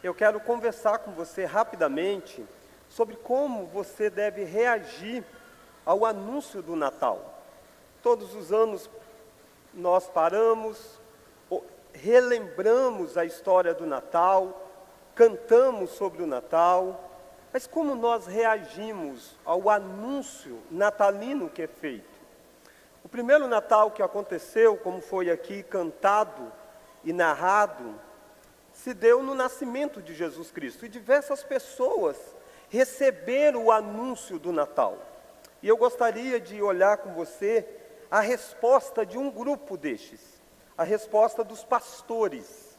eu quero conversar com você rapidamente sobre como você deve reagir ao anúncio do Natal. Todos os anos nós paramos, relembramos a história do Natal, cantamos sobre o Natal, mas como nós reagimos ao anúncio natalino que é feito? O primeiro Natal que aconteceu, como foi aqui cantado e narrado, se deu no nascimento de Jesus Cristo. E diversas pessoas receberam o anúncio do Natal. E eu gostaria de olhar com você a resposta de um grupo destes, a resposta dos pastores.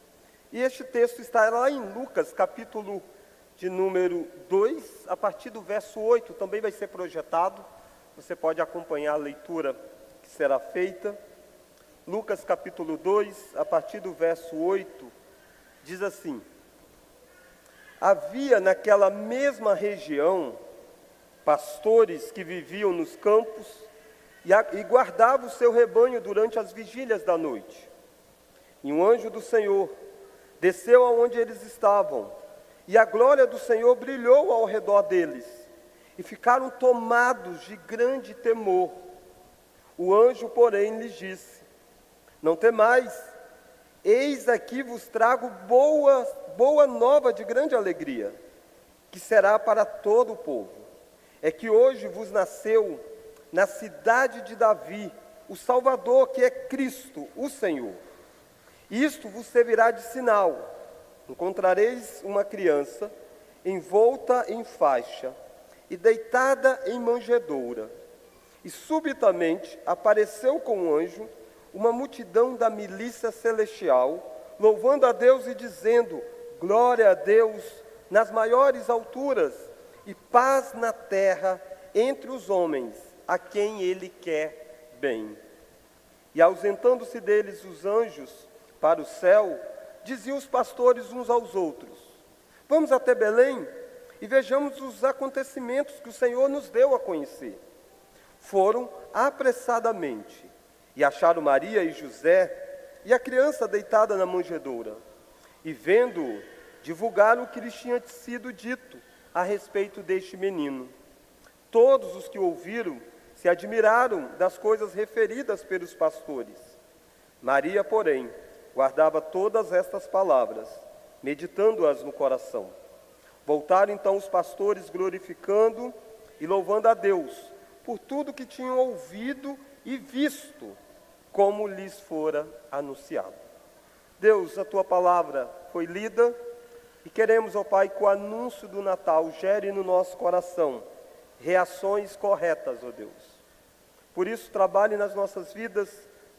E este texto está lá em Lucas, capítulo de número 2, a partir do verso 8, também vai ser projetado. Você pode acompanhar a leitura que será feita. Lucas, capítulo 2, a partir do verso 8, diz assim: havia naquela mesma região pastores que viviam nos campos e guardavam o seu rebanho durante as vigílias da noite. E um anjo do Senhor desceu aonde eles estavam, e a glória do Senhor brilhou ao redor deles, e ficaram tomados de grande temor. O anjo, porém, lhes disse: não temais, eis aqui vos trago boa nova de grande alegria, que será para todo o povo. É que hoje vos nasceu na cidade de Davi o Salvador, que é Cristo, o Senhor. Isto vos servirá de sinal: encontrareis uma criança envolta em faixa e deitada em manjedoura. E subitamente apareceu com um anjo uma multidão da milícia celestial, louvando a Deus e dizendo: glória a Deus nas maiores alturas e paz na terra entre os homens, a quem Ele quer bem. E ausentando-se deles os anjos para o céu, diziam os pastores uns aos outros: vamos até Belém e vejamos os acontecimentos que o Senhor nos deu a conhecer. Foram apressadamente e acharam Maria e José e a criança deitada na manjedoura. E vendo-o, divulgaram o que lhes tinha sido dito a respeito deste menino. Todos os que ouviram se admiraram das coisas referidas pelos pastores. Maria, porém, guardava todas estas palavras, meditando-as no coração. Voltaram então os pastores glorificando e louvando a Deus por tudo que tinham ouvido e visto, como lhes fora anunciado. Deus, a Tua palavra foi lida e queremos, ó Pai, que o anúncio do Natal gere no nosso coração reações corretas, ó Deus. Por isso, trabalhe nas nossas vidas,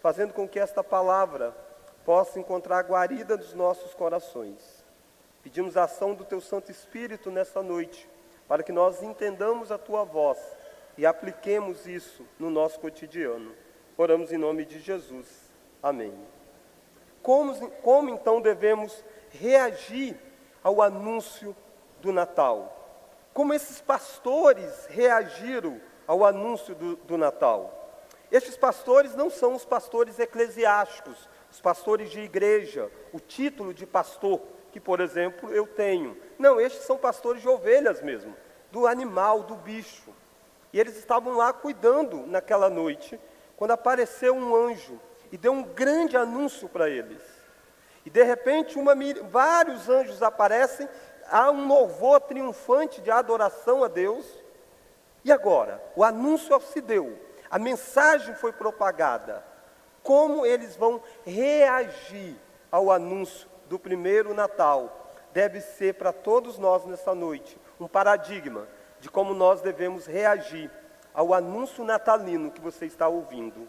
fazendo com que esta palavra possa encontrar guarida nos nossos corações. Pedimos a ação do Teu Santo Espírito nessa noite, para que nós entendamos a Tua voz e apliquemos isso no nosso cotidiano. Oramos em nome de Jesus. Amém. Como então devemos reagir ao anúncio do Natal? Como esses pastores reagiram ao anúncio do Natal? Estes pastores não são os pastores eclesiásticos, os pastores de igreja, o título de pastor, que, por exemplo, eu tenho. Não, estes são pastores de ovelhas mesmo, do animal, do bicho. E eles estavam lá cuidando naquela noite, quando apareceu um anjo e deu um grande anúncio para eles. E de repente vários anjos aparecem, há um louvor triunfante de adoração a Deus. E agora, o anúncio se deu, a mensagem foi propagada. Como eles vão reagir ao anúncio do primeiro Natal? Deve ser para todos nós nessa noite um paradigma de como nós devemos reagir ao anúncio natalino que você está ouvindo.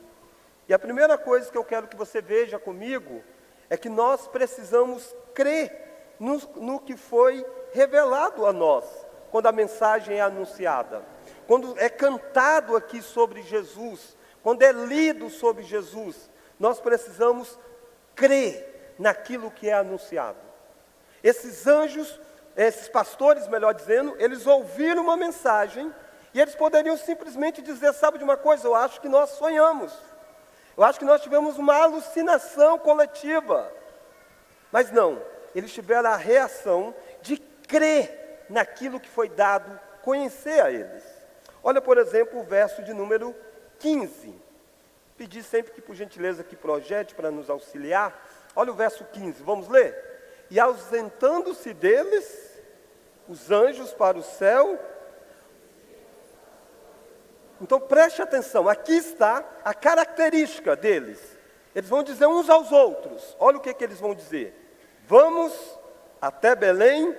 E a primeira coisa que eu quero que você veja comigo é que nós precisamos crer no que foi revelado a nós, quando a mensagem é anunciada. Quando é cantado aqui sobre Jesus, quando é lido sobre Jesus, nós precisamos crer naquilo que é anunciado. Esses anjos, esses pastores, melhor dizendo, eles ouviram uma mensagem e eles poderiam simplesmente dizer: sabe de uma coisa, eu acho que nós sonhamos. Eu acho que nós tivemos uma alucinação coletiva. Mas não, eles tiveram a reação de crer naquilo que foi dado conhecer a eles. Olha, por exemplo, o verso de número 15. Pedi sempre que, por gentileza, que projete para nos auxiliar. Olha o verso 15, vamos ler? E ausentando-se deles, os anjos para o céu. Então preste atenção, aqui está a característica deles. Eles vão dizer uns aos outros, olha o que eles vão dizer. Vamos até Belém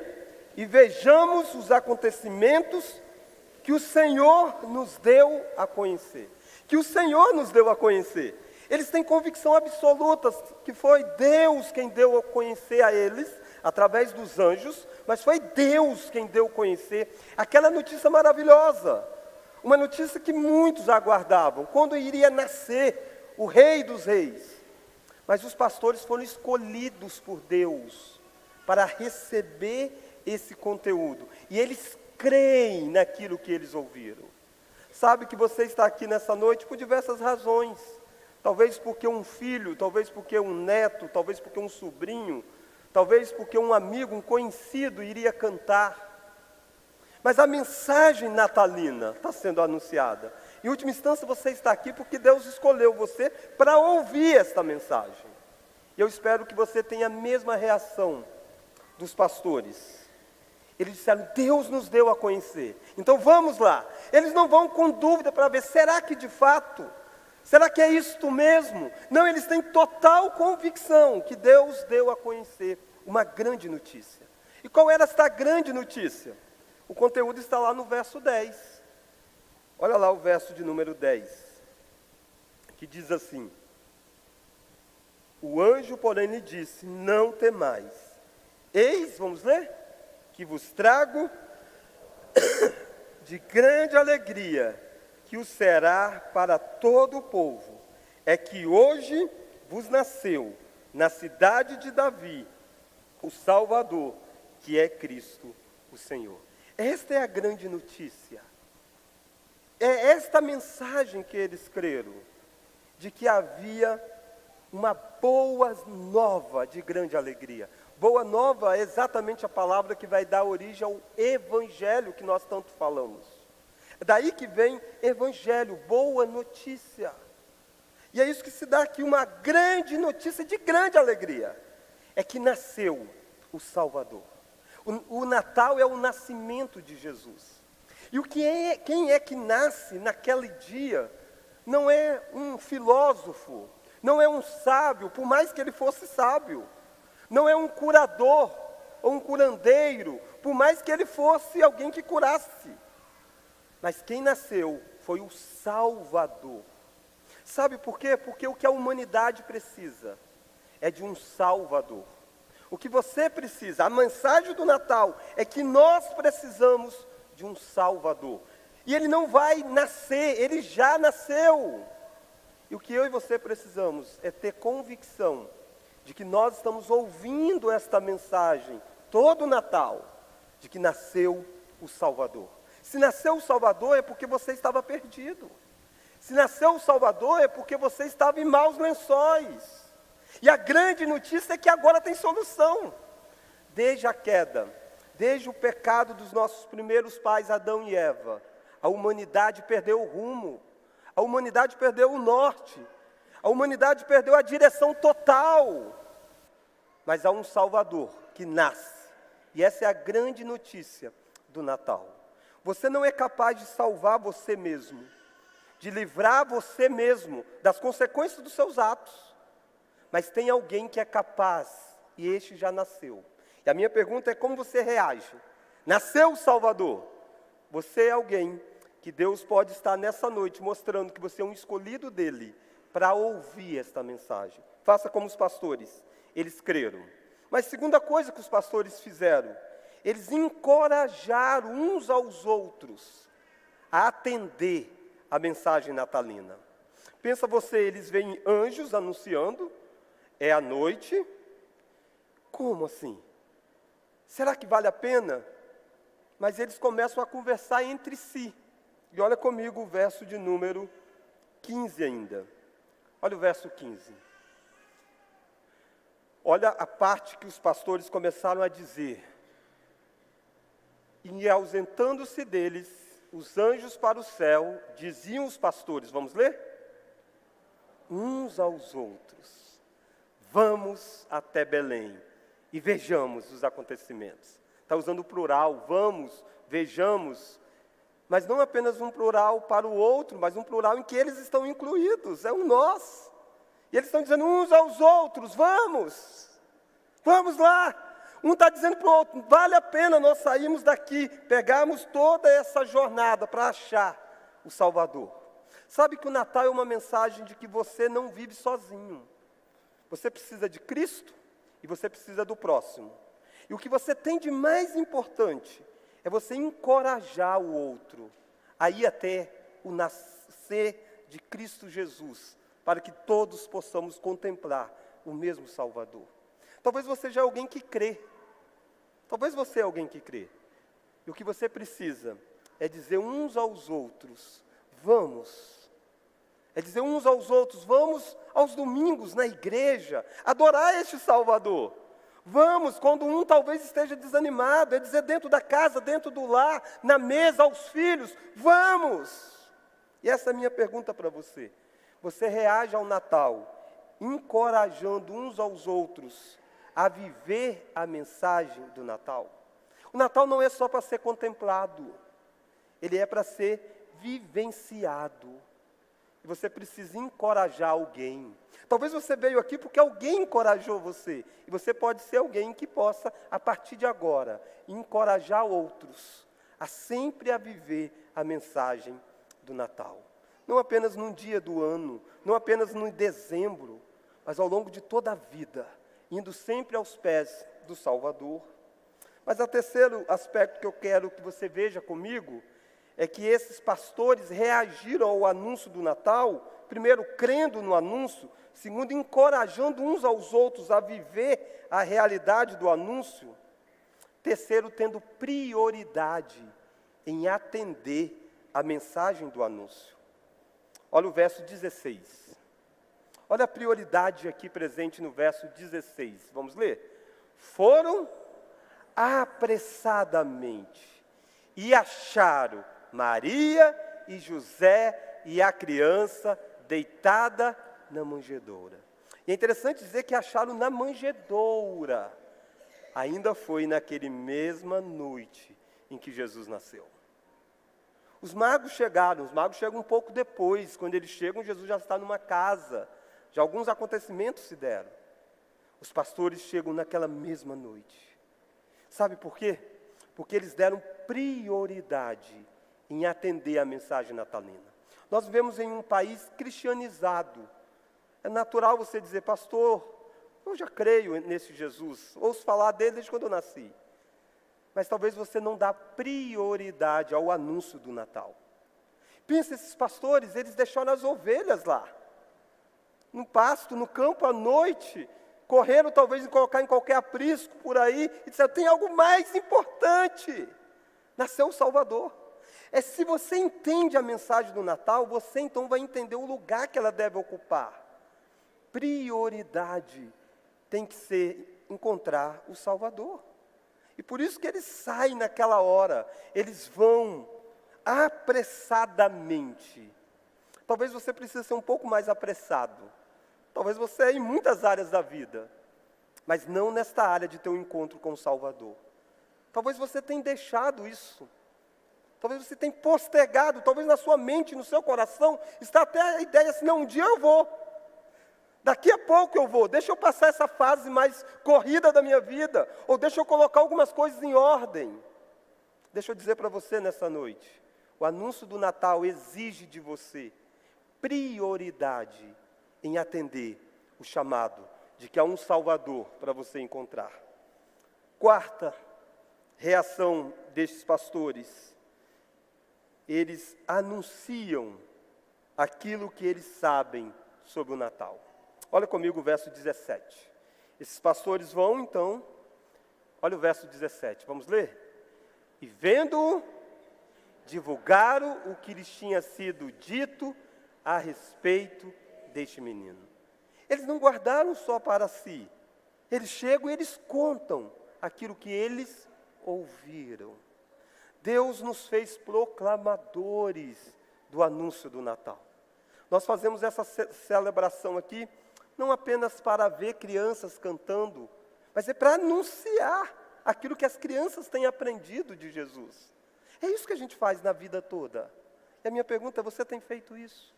e vejamos os acontecimentos que o Senhor nos deu a conhecer. Que o Senhor nos deu a conhecer. Eles têm convicção absoluta que foi Deus quem deu a conhecer a eles, através dos anjos, mas foi Deus quem deu a conhecer aquela notícia maravilhosa. Uma notícia que muitos aguardavam, quando iria nascer o Rei dos Reis. Mas os pastores foram escolhidos por Deus para receber esse conteúdo. E eles creem naquilo que eles ouviram. Sabe que você está aqui nessa noite por diversas razões. Talvez porque um filho, talvez porque um neto, talvez porque um sobrinho, talvez porque um amigo, um conhecido iria cantar. Mas a mensagem natalina está sendo anunciada. Em última instância, você está aqui porque Deus escolheu você para ouvir esta mensagem. E eu espero que você tenha a mesma reação dos pastores. Eles disseram, Deus nos deu a conhecer. Então vamos lá. Eles não vão com dúvida para ver, será que de fato, será que é isto mesmo? Não, eles têm total convicção que Deus deu a conhecer uma grande notícia. E qual era esta grande notícia? O conteúdo está lá no verso 10. Olha lá o verso de número 10, que diz assim: o anjo, porém, lhe disse, não temais. Eis, vamos ler? Que vos trago de grande alegria, que o será para todo o povo. É que hoje vos nasceu, na cidade de Davi, o Salvador, que é Cristo, o Senhor. Esta é a grande notícia. É esta mensagem que eles creram, de que havia uma boa nova de grande alegria. Boa nova é exatamente a palavra que vai dar origem ao evangelho que nós tanto falamos. É daí que vem evangelho, boa notícia. E é isso que se dá aqui, uma grande notícia de grande alegria. É que nasceu o Salvador. O Natal é o nascimento de Jesus. E quem é que nasce naquele dia não é um filósofo, não é um sábio, por mais que ele fosse sábio. Não é um curador ou um curandeiro, por mais que ele fosse alguém que curasse. Mas quem nasceu foi o Salvador. Sabe por quê? Porque o que a humanidade precisa é de um Salvador. O que você precisa, a mensagem do Natal, é que nós precisamos de um Salvador. E ele não vai nascer, ele já nasceu. E o que eu e você precisamos é ter convicção de que nós estamos ouvindo esta mensagem todo o Natal, de que nasceu o Salvador. Se nasceu o Salvador é porque você estava perdido. Se nasceu o Salvador é porque você estava em maus lençóis. E a grande notícia é que agora tem solução. Desde a queda, desde o pecado dos nossos primeiros pais, Adão e Eva, a humanidade perdeu o rumo, a humanidade perdeu o norte, a humanidade perdeu a direção total. Mas há um Salvador que nasce. E essa é a grande notícia do Natal. Você não é capaz de salvar você mesmo, de livrar você mesmo das consequências dos seus atos. Mas tem alguém que é capaz, e este já nasceu. E a minha pergunta é como você reage? Nasceu o Salvador. Você é alguém que Deus pode estar nessa noite mostrando que você é um escolhido dele para ouvir esta mensagem. Faça como os pastores, eles creram. Mas segunda coisa que os pastores fizeram, eles encorajaram uns aos outros a atender a mensagem natalina. Pensa você, eles veem anjos anunciando, é à noite. Como assim? Será que vale a pena? Mas eles começam a conversar entre si. E olha comigo o verso de número 15 ainda. Olha o verso 15. Olha a parte que os pastores começaram a dizer. E ausentando-se deles, os anjos para o céu, diziam os pastores, vamos ler? Uns aos outros, vamos até Belém e vejamos os acontecimentos. Está usando o plural, vamos, vejamos, mas não apenas um plural para o outro, mas um plural em que eles estão incluídos, é um nós. E eles estão dizendo uns aos outros, vamos lá. Um está dizendo para o outro, vale a pena nós sairmos daqui, pegarmos toda essa jornada para achar o Salvador. Sabe que o Natal é uma mensagem de que você não vive sozinho. Você precisa de Cristo e você precisa do próximo. E o que você tem de mais importante é você encorajar o outro a ir até o nascer de Cristo Jesus, para que todos possamos contemplar o mesmo Salvador. Talvez você já é alguém que crê. Talvez você é alguém que crê. E o que você precisa é dizer uns aos outros, vamos. É dizer uns aos outros, vamos aos domingos na igreja, adorar este Salvador. Vamos, quando um talvez esteja desanimado, é dizer dentro da casa, dentro do lar, na mesa, aos filhos, vamos. E essa é a minha pergunta para você. Você reage ao Natal encorajando uns aos outros a viver a mensagem do Natal? O Natal não é só para ser contemplado, ele é para ser vivenciado. E você precisa encorajar alguém. Talvez você veio aqui porque alguém encorajou você. E você pode ser alguém que possa, a partir de agora, encorajar outros a sempre a viver a mensagem do Natal. Não apenas num dia do ano, não apenas no dezembro, mas ao longo de toda a vida, indo sempre aos pés do Salvador. Mas o terceiro aspecto que eu quero que você veja comigo é que esses pastores reagiram ao anúncio do Natal, primeiro crendo no anúncio, segundo encorajando uns aos outros a viver a realidade do anúncio, terceiro tendo prioridade em atender a mensagem do anúncio. Olha o verso 16. Olha a prioridade aqui presente no verso 16. Vamos ler? Foram apressadamente e acharam Maria e José e a criança deitada na manjedoura. E é interessante dizer que acharam na manjedoura. Ainda foi naquele mesma noite em que Jesus nasceu. Os magos chegam um pouco depois. Quando eles chegam, Jesus já está numa casa. Já alguns acontecimentos se deram. Os pastores chegam naquela mesma noite. Sabe por quê? Porque eles deram prioridade em atender a mensagem natalina. Nós vivemos em um país cristianizado. É natural você dizer, pastor, eu já creio nesse Jesus, ouço falar dele desde quando eu nasci. Mas talvez você não dá prioridade ao anúncio do Natal. Pensa, esses pastores, eles deixaram as ovelhas lá, no pasto, no campo, à noite, correram talvez em colocar em qualquer aprisco por aí, e disseram, tem algo mais importante, nasceu o Salvador. Se você entende a mensagem do Natal, você então vai entender o lugar que ela deve ocupar. Prioridade tem que ser encontrar o Salvador. E por isso que eles saem naquela hora, eles vão apressadamente. Talvez você precise ser um pouco mais apressado. Talvez você é em muitas áreas da vida, mas não nesta área de ter um encontro com o Salvador. Talvez você tenha deixado isso. Talvez você tenha postergado, talvez na sua mente, no seu coração, está até a ideia assim, não, um dia eu vou. Daqui a pouco eu vou, deixa eu passar essa fase mais corrida da minha vida, ou deixa eu colocar algumas coisas em ordem. Deixa eu dizer para você nessa noite, o anúncio do Natal exige de você prioridade em atender o chamado de que há um Salvador para você encontrar. Quarta reação destes pastores, eles anunciam aquilo que eles sabem sobre o Natal. Olha comigo o verso 17. Esses pastores vão, então, olha o verso 17, vamos ler? E vendo-o, divulgaram o que lhes tinha sido dito a respeito deste menino. Eles não guardaram só para si, Eles chegam e eles contam aquilo que eles ouviram. Deus nos fez proclamadores do anúncio do Natal. Nós fazemos essa celebração aqui, não apenas para ver crianças cantando, mas é para anunciar aquilo que as crianças têm aprendido de Jesus. É isso que a gente faz na vida toda. E a minha pergunta é, você tem feito isso?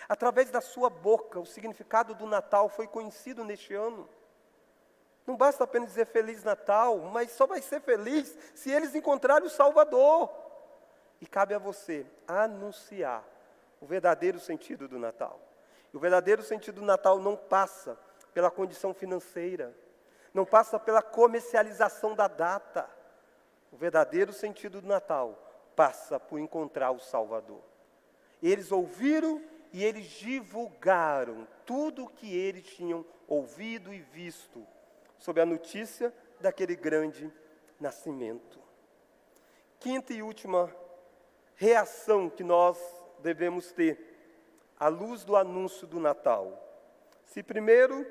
Através da sua boca, o significado do Natal foi conhecido neste ano. Não basta apenas dizer Feliz Natal, mas só vai ser feliz se eles encontrarem o Salvador. E cabe a você anunciar o verdadeiro sentido do Natal. E o verdadeiro sentido do Natal não passa pela condição financeira, não passa pela comercialização da data. O verdadeiro sentido do Natal passa por encontrar o Salvador. Eles ouviram e eles divulgaram tudo o que eles tinham ouvido e visto sobre a notícia daquele grande nascimento. Quinta e última reação que nós devemos ter à luz do anúncio do Natal. Se primeiro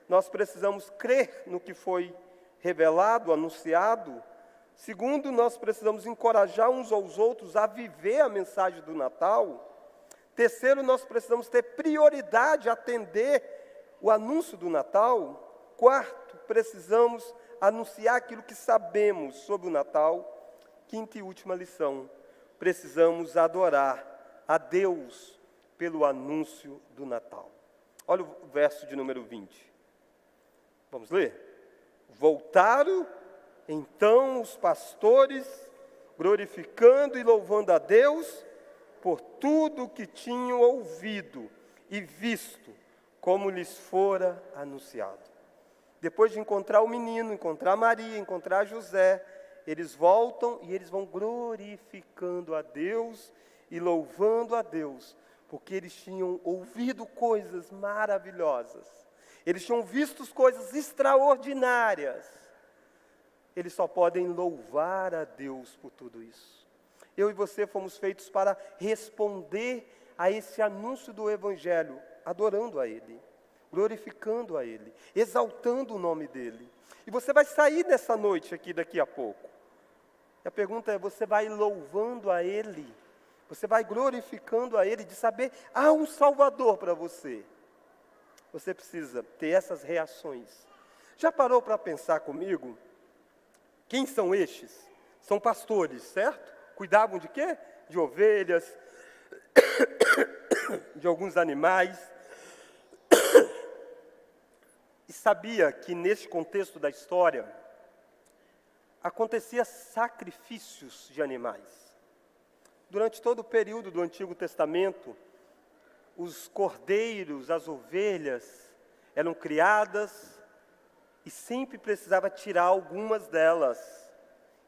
nós precisamos crer no que foi revelado, anunciado, segundo, nós precisamos encorajar uns aos outros a viver a mensagem do Natal. Terceiro, nós precisamos ter prioridade a atender o anúncio do Natal. Quarto, precisamos anunciar aquilo que sabemos sobre o Natal. Quinta e última lição, precisamos adorar a Deus pelo anúncio do Natal. Olha o verso de número 20. Vamos ler? Voltaram então os pastores, glorificando e louvando a Deus por tudo o que tinham ouvido e visto, como lhes fora anunciado. Depois de encontrar o menino, encontrar Maria, encontrar José, eles voltam e eles vão glorificando a Deus e louvando a Deus, porque eles tinham ouvido coisas maravilhosas, eles tinham visto coisas extraordinárias. Eles só podem louvar a Deus por tudo isso. Eu e você fomos feitos para responder a esse anúncio do Evangelho, adorando a Ele, glorificando a Ele, exaltando o nome dEle. E você vai sair nessa noite aqui daqui a pouco. E a pergunta é, você vai louvando a Ele? Você vai glorificando a Ele, de saber, há um Salvador para você. Você precisa ter essas reações. Já parou para pensar comigo? Quem são estes? São pastores, certo? Cuidavam de quê? De ovelhas, de alguns animais. E sabia que neste contexto da história, acontecia sacrifícios de animais. Durante todo o período do Antigo Testamento, os cordeiros, as ovelhas, eram criadas e sempre precisava tirar algumas delas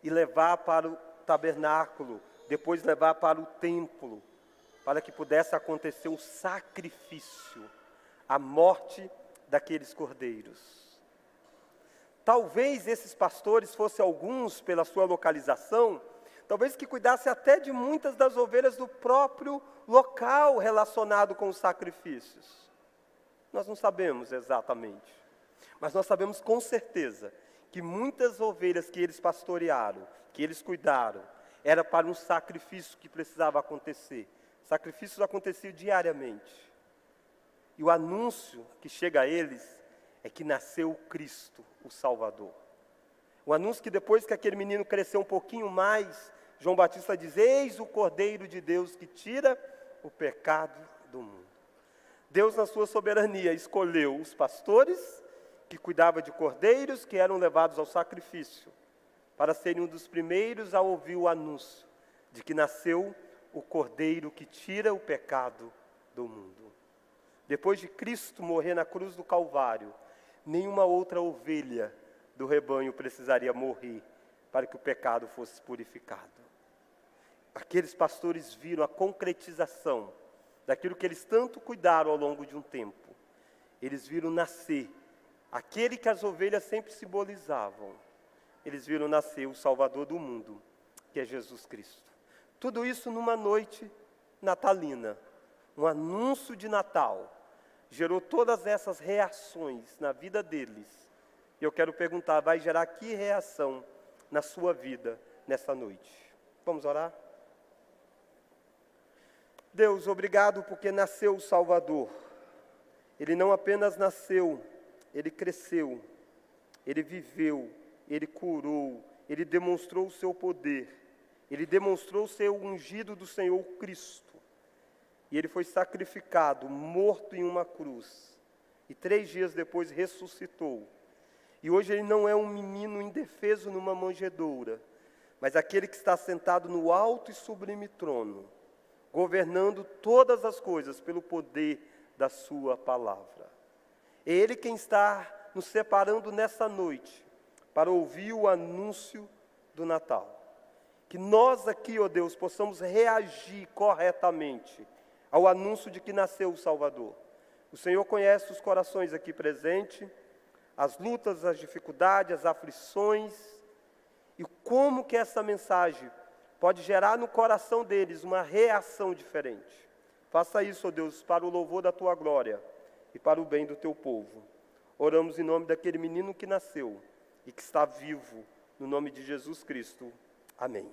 e levar para o tabernáculo, depois levar para o templo, para que pudesse acontecer um sacrifício, a morte daqueles cordeiros. Talvez esses pastores fossem alguns, pela sua localização, talvez que cuidassem até de muitas das ovelhas do próprio local relacionado com os sacrifícios. Nós não sabemos exatamente, mas nós sabemos com certeza que muitas ovelhas que eles pastorearam, que eles cuidaram, era para um sacrifício que precisava acontecer. Sacrifícios aconteciam diariamente. E o anúncio que chega a eles é que nasceu Cristo, o Salvador. O anúncio que depois que aquele menino cresceu um pouquinho mais, João Batista diz, eis o Cordeiro de Deus que tira o pecado do mundo. Deus, na sua soberania, escolheu os pastores que cuidavam de cordeiros que eram levados ao sacrifício, para serem um dos primeiros a ouvir o anúncio de que nasceu o Cordeiro que tira o pecado do mundo. Depois de Cristo morrer na cruz do Calvário, nenhuma outra ovelha do rebanho precisaria morrer para que o pecado fosse purificado. Aqueles pastores viram a concretização daquilo que eles tanto cuidaram ao longo de um tempo. Eles viram nascer aquele que as ovelhas sempre simbolizavam. Eles viram nascer o Salvador do mundo, que é Jesus Cristo. Tudo isso numa noite natalina, um anúncio de Natal, gerou todas essas reações na vida deles, E eu quero perguntar, vai gerar que reação na sua vida nessa noite? Vamos orar? Deus, obrigado porque nasceu o Salvador. Ele não apenas nasceu, ele cresceu, ele viveu, ele curou, ele demonstrou o seu poder, ele demonstrou ser o ungido do Senhor Cristo. E ele foi sacrificado, morto em uma cruz. E 3 dias depois ressuscitou. E hoje ele não é um menino indefeso numa manjedoura, mas aquele que está sentado no alto e sublime trono, governando todas as coisas pelo poder da sua palavra. É Ele quem está nos separando nessa noite para ouvir o anúncio do Natal. Que nós aqui, ó Deus, possamos reagir corretamente ao anúncio de que nasceu o Salvador. O Senhor conhece os corações aqui presentes, as lutas, as dificuldades, as aflições, e como que essa mensagem pode gerar no coração deles uma reação diferente. Faça isso, ó Deus, para o louvor da Tua glória e para o bem do Teu povo. Oramos em nome daquele menino que nasceu e que está vivo, no nome de Jesus Cristo. Amém.